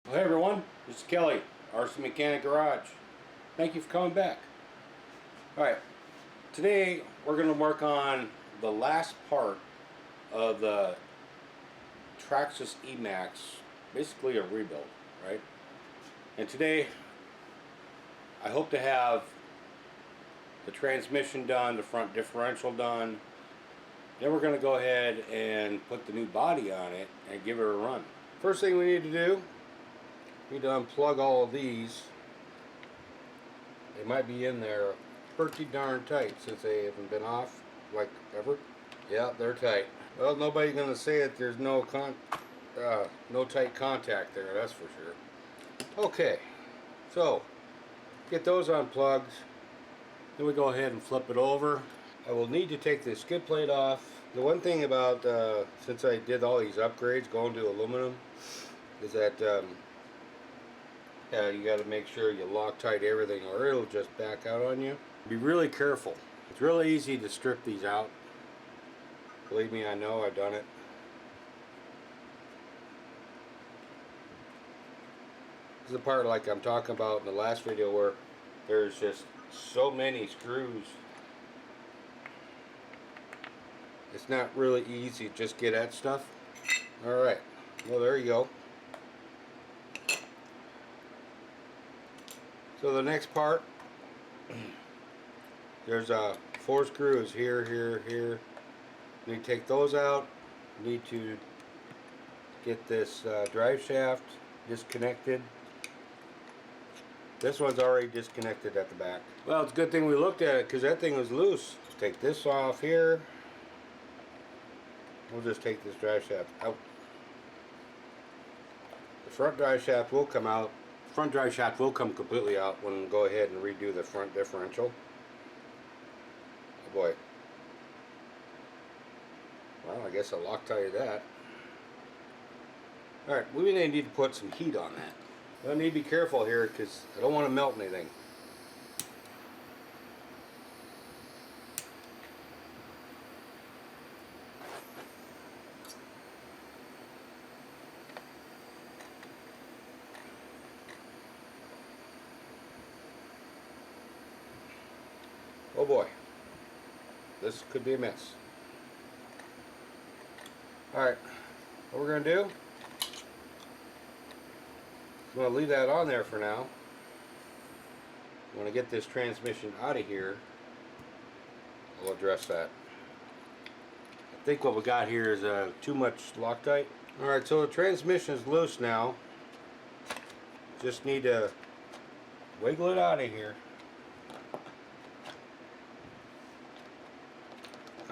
Well, hey everyone, this is Kelly, RC Mechanic Garage. Thank you for coming back. Alright, today we're going to work on the last part of the Traxxas Emaxx, basically a rebuild, right? And today I hope to have the transmission done, the front differential done. Then we're going to go ahead and put the new body on it and give it a run. First thing we need to do, we need to unplug all of these. They might be in there pretty darn tight since they haven't been off like ever. Yeah, they're tight. Well, nobody's gonna say that there's no tight contact there, that's for sure. Okay, so get those unplugged. Then we go ahead and flip it over. I will need to take the skid plate off. The one thing about since I did all these upgrades going to aluminum is that you got to make sure you Loctite everything or it'll just back out on you. Be really careful. It's really easy to strip these out. Believe me, I know, I've done it. This is the part like I'm talking about in the last video where there's just so many screws. It's not really easy to just get at stuff. Alright, well there you go. So the next part, there's 4 screws here, here, here. You need to take those out. You need to get this drive shaft disconnected. This one's already disconnected at the back. Well, it's a good thing we looked at it because that thing was loose. Let's take this off here. We'll just take this drive shaft out. The front drive shaft will come out. Front drive shaft will come completely out when we go ahead and redo the front differential. Oh boy. Well, I guess I'll Loctite that. Alright, we may need to put some heat on that. I need to be careful here because I don't want to melt anything. Oh boy, this could be a mess. Alright, what we're going to do, I'm going to leave that on there for now. When I get this transmission out of here, we'll address that. I think what we got here is too much Loctite. Alright, so the transmission is loose now. Just need to wiggle it out of here.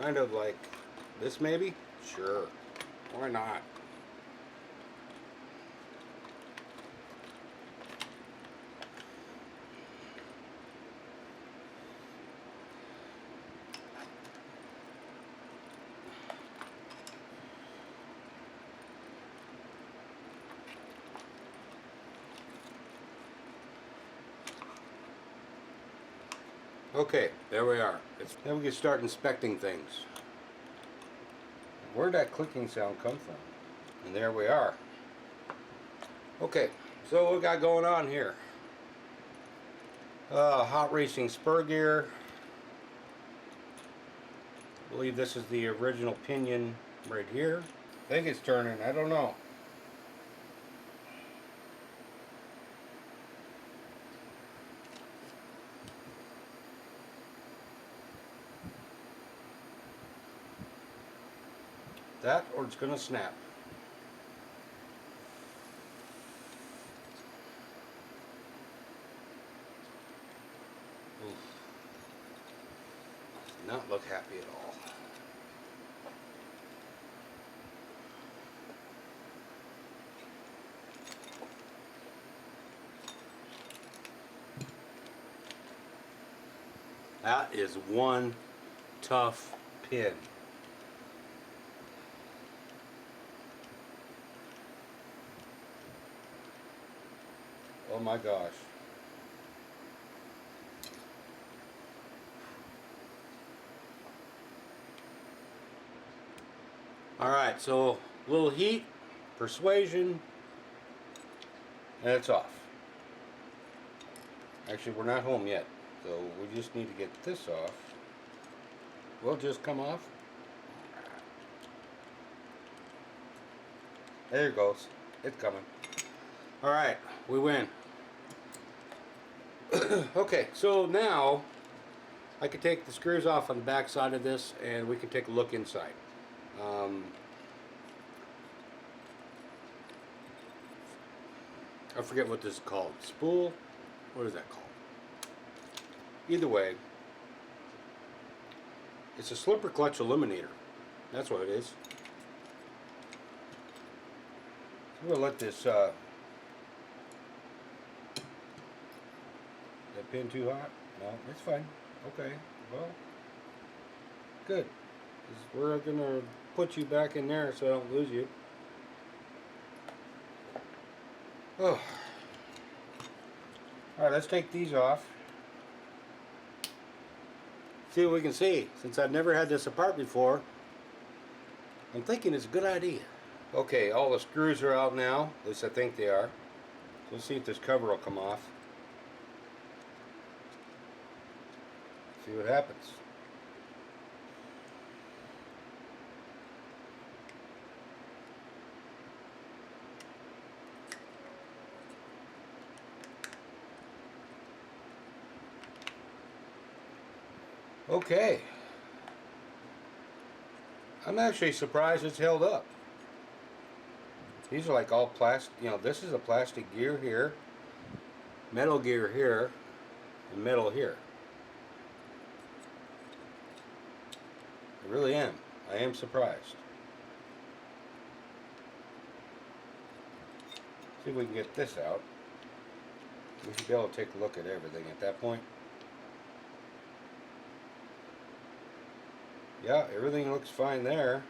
Kind of like this maybe? Sure. Why not? Okay, there we are. Then we can start inspecting things. Where'd that clicking sound come from? And there we are. Okay, so what we got going on here? Hot racing spur gear. I believe this is the original pinion right here. I think it's turning, I don't know. That or it's gonna snap. Oof. Does not look happy at all. That is one tough pin. Oh my gosh. Alright, so a little heat, persuasion, and it's off. Actually, we're not home yet, so we just need to get this off. Will just come off. There it goes. It's coming. Alright, we win. Okay, so now I can take the screws off on the back side of this and we can take a look inside. I forget what this is called. Spool? What is that called? Either way, it's a slipper clutch eliminator. That's what it is. So we'll let this, that pin too hot? No, it's fine. Okay, well, good. 'Cause we're gonna put you back in there so I don't lose you. Oh. Alright, let's take these off. See what we can see. Since I've never had this apart before, I'm thinking it's a good idea. Okay, all the screws are out now. At least I think they are. So let's see if this cover will come off. See what happens. Okay. I'm actually surprised it's held up. These are like all plastic, you know, this is a plastic gear here, metal gear here, and metal here. I really am. I am surprised. See if we can get this out. We should be able to take a look at everything at that point. Yeah, everything looks fine there.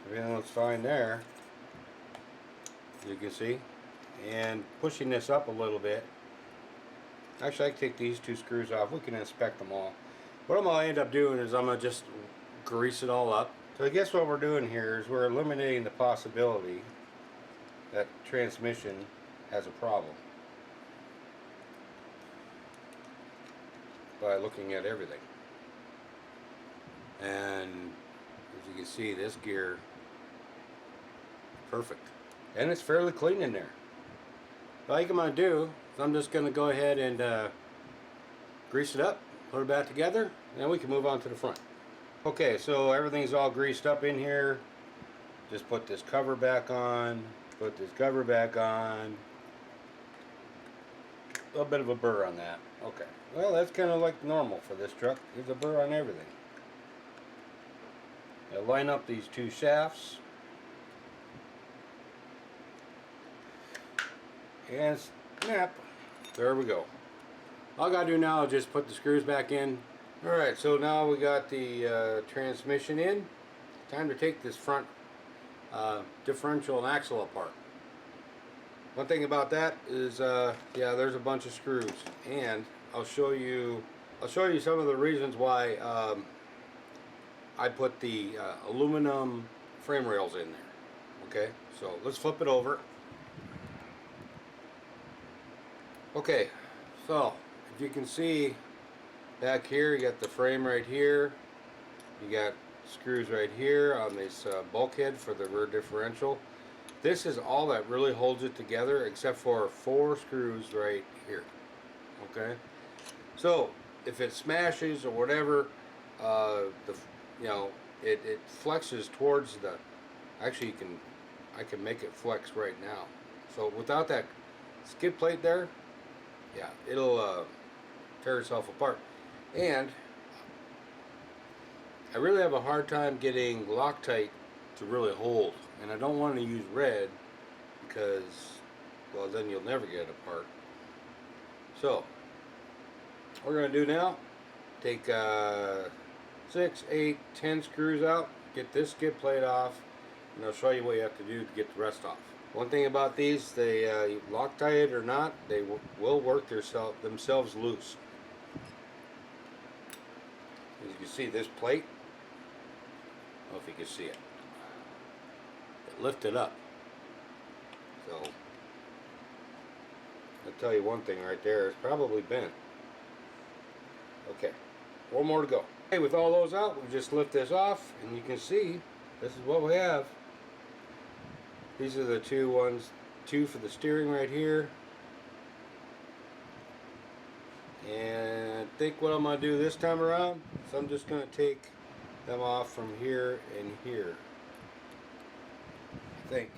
Everything looks fine there, you can see. And pushing this up a little bit. Actually, I can take these two screws off. We can inspect them all. What I'm going to end up doing is I'm going to just grease it all up. So I guess what we're doing here is we're eliminating the possibility that transmission has a problem by looking at everything. And as you can see, this gear, perfect. And it's fairly clean in there. All I'm going to do is I'm just going to go ahead and grease it up, put it back together, and then we can move on to the front. Okay, so everything's all greased up in here. Just put this cover back on, put this cover back on. A little bit of a burr on that. Okay, well, that's kind of like normal for this truck. There's a burr on everything. Now line up these two shafts. And snap. There we go. All I gotta do now is just put the screws back in. Alright, so now we got the transmission in. Time to take this front differential and axle apart. One thing about that is, yeah, there's a bunch of screws, and I'll show you some of the reasons why I put the aluminum frame rails in there. Okay, so let's flip it over. Okay, so if you can see back here, you got the frame right here. You got screws right here on this bulkhead for the rear differential. This is all that really holds it together, except for 4 screws right here. Okay, so if it smashes or whatever, it flexes towards the. Actually, I can make it flex right now. So without that skid plate there, yeah, it'll tear itself apart. And I really have a hard time getting Loctite to really hold, and I don't want to use red because, well, then you'll never get it apart. So what we're going to do now, take 6, 8, 10 screws out, get this skid plate off, and I'll show you what you have to do to get the rest off. One thing about these, they Loctite or not, they will work themselves loose. As you can see, this plate, I don't know if you can see it, it lifted up. So I'll tell you one thing right there, it's probably bent. Okay, one more to go. Okay, with all those out, we just lift this off, and you can see this is what we have. These are the two for the steering right here. And I think what I'm going to do this time around is I'm just going to take them off from here and here. I think.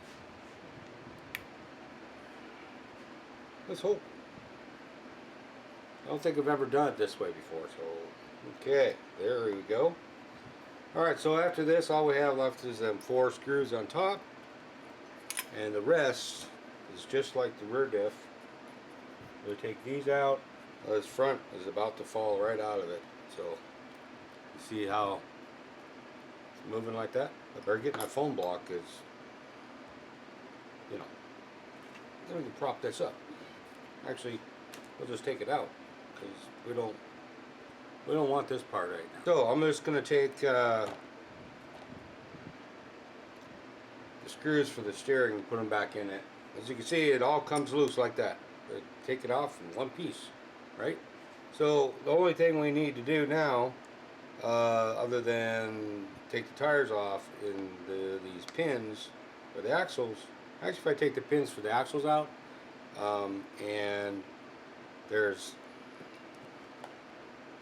Let's hope. I don't think I've ever done it this way before, so okay, there we go. Alright, so after this, all we have left is them 4 screws on top, and the rest is just like the rear diff. We'll take these out. This front is about to fall right out of it, so you see how it's moving like that? I better get my phone block, because you know, then we can prop this up. Actually, we'll just take it out, because we don't want this part right now. So I'm just going to take the screws for the steering and put them back in it. As you can see, it all comes loose like that. Take it off in one piece, right? So the only thing we need to do now, other than take the tires off in these pins for the axles. Actually, if I take the pins for the axles out, and there's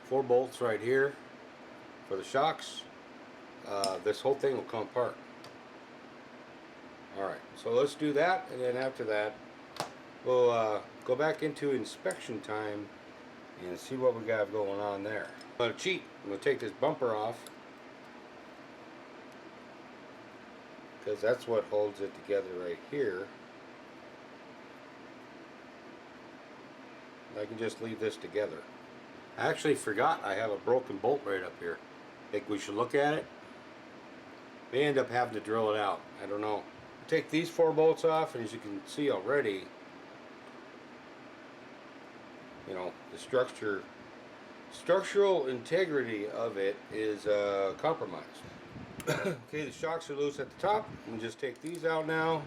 4 bolts right here for the shocks, this whole thing will come apart. Alright, so let's do that, and then after that we'll go back into inspection time and see what we got going on there. I'm going to cheat. I'm going to take this bumper off, because that's what holds it together right here. I can just leave this together. I actually forgot I have a broken bolt right up here. Think we should look at it? May end up having to drill it out. I don't know. Take these 4 bolts off, and as you can see already, you know, the structural integrity of it is compromised. Okay, the shocks are loose at the top. And just take these out now.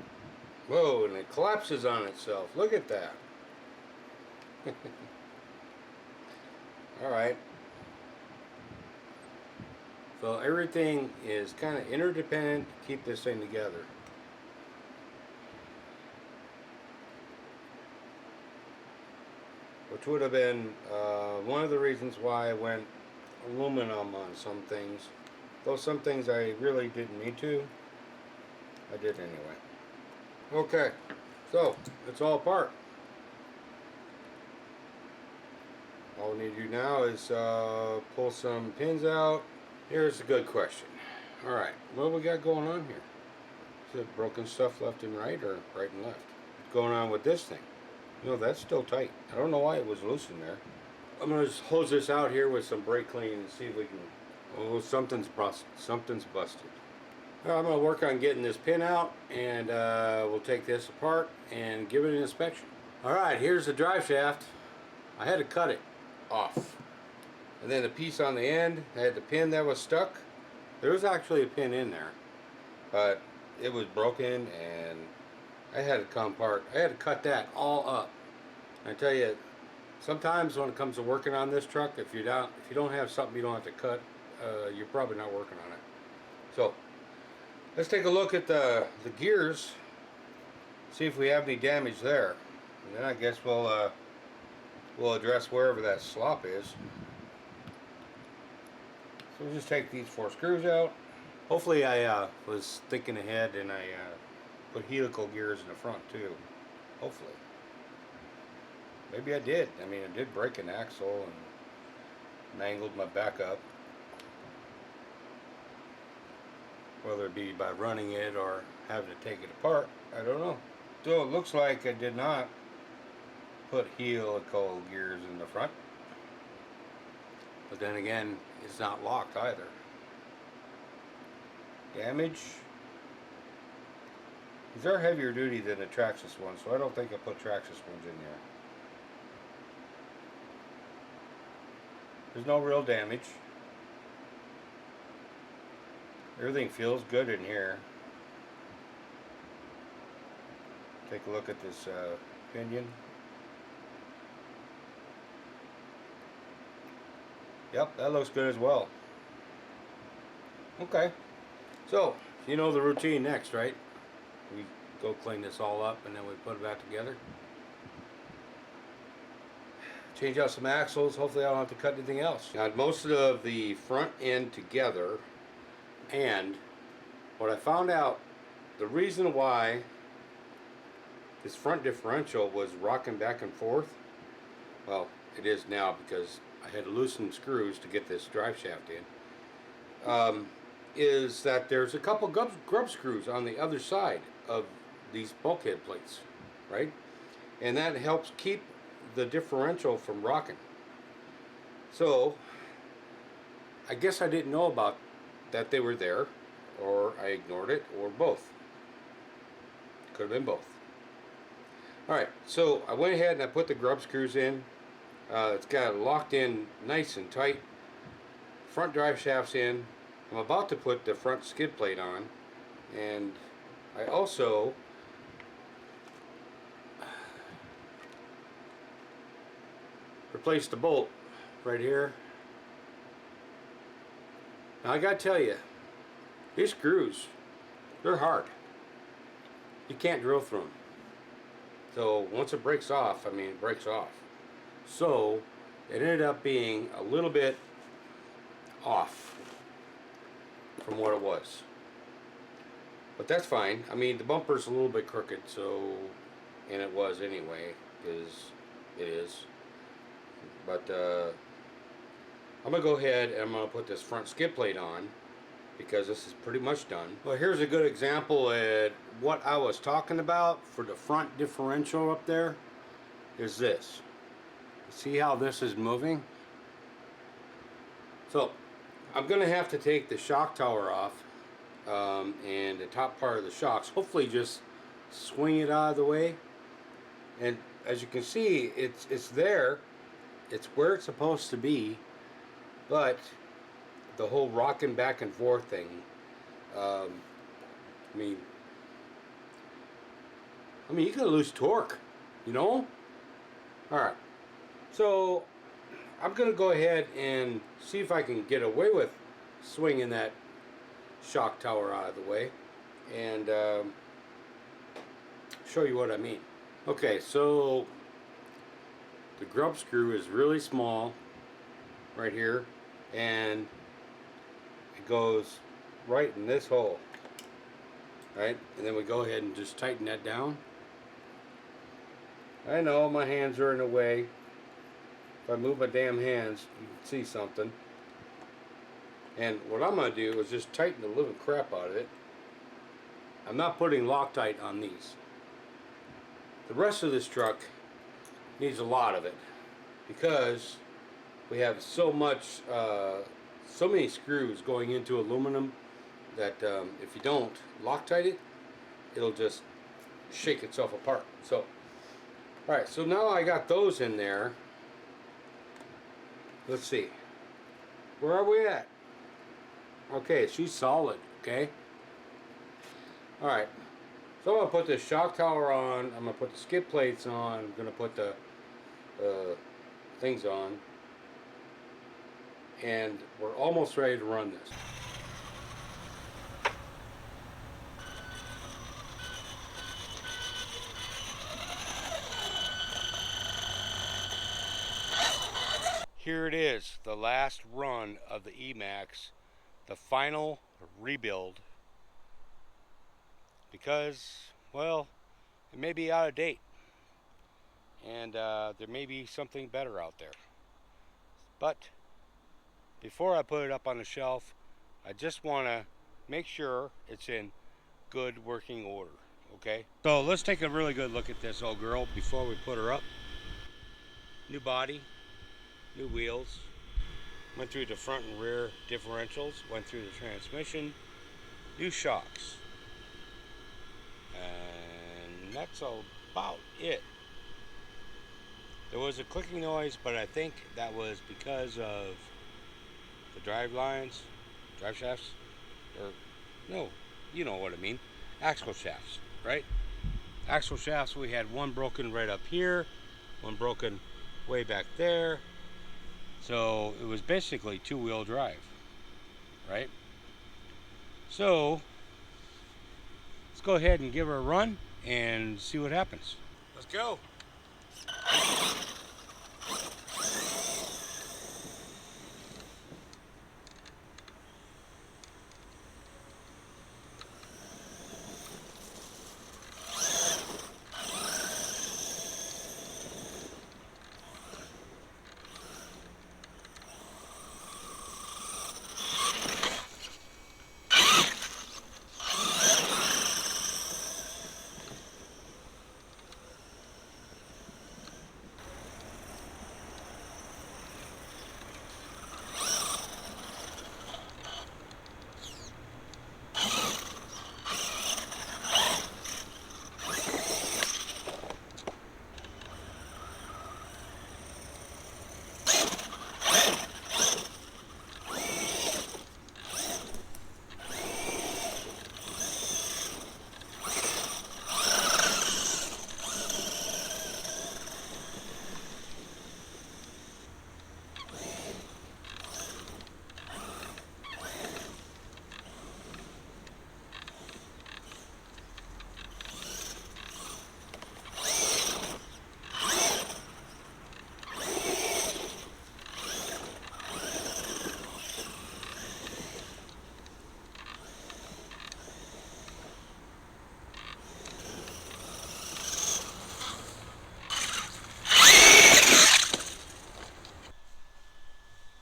Whoa, and it collapses on itself. Look at that. Alright, so everything is kind of interdependent to keep this thing together. Which would have been one of the reasons why I went aluminum on some things. Though some things I really didn't need to, I did anyway. Okay, so it's all apart. All we need to do now is pull some pins out. Here's a good question. Alright, what do we got going on here? Is it broken stuff left and right, or right and left? What's going on with this thing? You know, that's still tight. I don't know why it was loose in there. I'm going to just hose this out here with some brake clean and see if we can... Oh, something's busted. Something's busted. Well, I'm going to work on getting this pin out, and we'll take this apart and give it an inspection. Alright, here's the drive shaft. I had to cut it off, and then the piece on the end, I had the pin that was stuck. There was actually a pin in there, but it was broken, and I had to come apart. I had to cut that all up. I tell you, sometimes when it comes to working on this truck, if you don't have something you don't have to cut, you're probably not working on it. So let's take a look at the gears, see if we have any damage there, and then I guess we'll address wherever that slop is. So we'll just take these 4 screws out. Hopefully I was thinking ahead, and I put helical gears in the front too. Hopefully. Maybe I did. I mean, I did break an axle and mangled my back up. Whether it be by running it or having to take it apart, I don't know. So it looks like I did not put helical gears in the front. But then again, it's not locked either. Damage. These are heavier duty than the Traxxas ones, so I don't think I put Traxxas ones in there. There's no real damage. Everything feels good in here. Take a look at this pinion. Yep, that looks good as well. Okay, so you know the routine next, right? We go clean this all up and then we put it back together. Change out some axles. Hopefully I don't have to cut anything else. Got most of the front end together, and what I found out, the reason why this front differential was rocking back and forth, well, it is now because I had to loosen screws to get this drive shaft in, is that there's a couple grub screws on the other side of these bulkhead plates, right? And that helps keep the differential from rocking. So I guess I didn't know about that they were there, or I ignored it, or both. Could have been both. Alright, so I went ahead and I put the grub screws in. It's got it locked in nice and tight. Front drive shaft's in. I'm about to put the front skid plate on, and I also replaced the bolt right here. Now I gotta tell you, these screws, they're hard. You can't drill through them. So once it breaks off, I mean, it breaks off. So it ended up being a little bit off from what it was. But that's fine. I mean, the bumper's a little bit crooked, so, and it was anyway, because it is. But I'm going to go ahead and I'm going to put this front skid plate on, because this is pretty much done. Well, here's a good example at what I was talking about for the front differential up there, is this. See how this is moving? So I'm going to have to take the shock tower off and the top part of the shocks, hopefully just swing it out of the way. And as you can see, it's there, it's where it's supposed to be, but the whole rocking back and forth thing, I mean you can lose torque, you know. Alright, so I'm gonna go ahead and see if I can get away with swinging that shock tower out of the way, and show you what I mean. Okay, so the grub screw is really small right here, and it goes right in this hole, right? And then we go ahead and just tighten that down. I know my hands are in the way. If I move my damn hands, you can see something. And what I'm going to do is just tighten the living crap out of it. I'm not putting Loctite on these. The rest of this truck needs a lot of it, because we have so much, so many screws going into aluminum that if you don't Loctite it, it'll just shake itself apart. So, alright, so now I got those in there. Let's see. Where are we at? Okay, she's solid, okay? Alright, so I'm going to put this shock tower on, I'm going to put the skid plates on, I'm going to put the things on, and we're almost ready to run this. Here it is, the last run of the E-maxx, the final rebuild, because, well, it may be out of date, and there may be something better out there. But before I put it up on the shelf, I just want to make sure it's in good working order, okay? So let's take a really good look at this old girl before we put her up. New body, new wheels, went through the front and rear differentials, went through the transmission, new shocks, and that's about it. There was a clicking noise, but I think that was because of the drive lines, drive shafts, or no, you know what I mean, axle shafts, right? Axle shafts, we had one broken right up here, one broken way back there. So it was basically two-wheel drive, right? So let's go ahead and give her a run and see what happens. Let's go.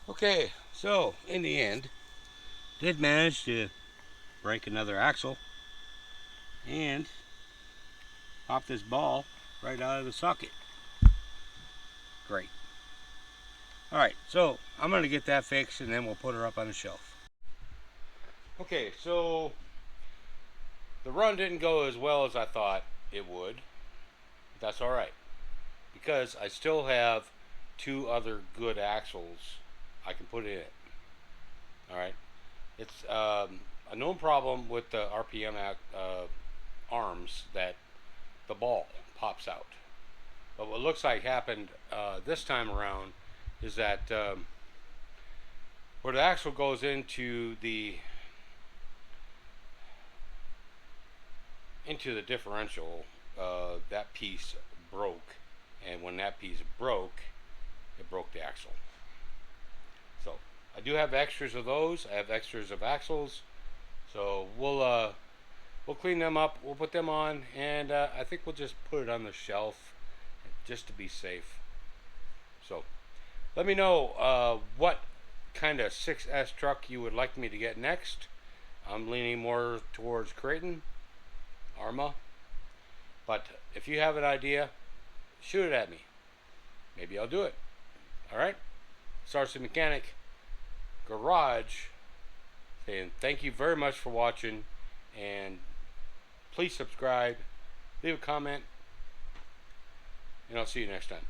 Okay, so in the end, did manage to break another axle and pop this ball right out of the socket. Great. Alright, so I'm going to get that fixed and then we'll put her up on the shelf. Okay, so the run didn't go as well as I thought it would. But that's alright, because I still have two other good axles I can put in it. Alright, it's a known problem with the RPM arms that the ball pops out. But what looks like happened this time around is that where the axle goes into the differential, that piece broke, and when that piece broke, it broke the axle. So I do have extras of those. I have extras of axles, so we'll clean them up, we'll put them on, and I think we'll just put it on the shelf just to be safe. So let me know what kind of 6S truck you would like me to get next. I'm leaning more towards Creighton, Arma, but if you have an idea, shoot it at me. Maybe I'll do it. Alright, Traxxas Mechanic Garage saying thank you very much for watching, and please subscribe, leave a comment, and I'll see you next time.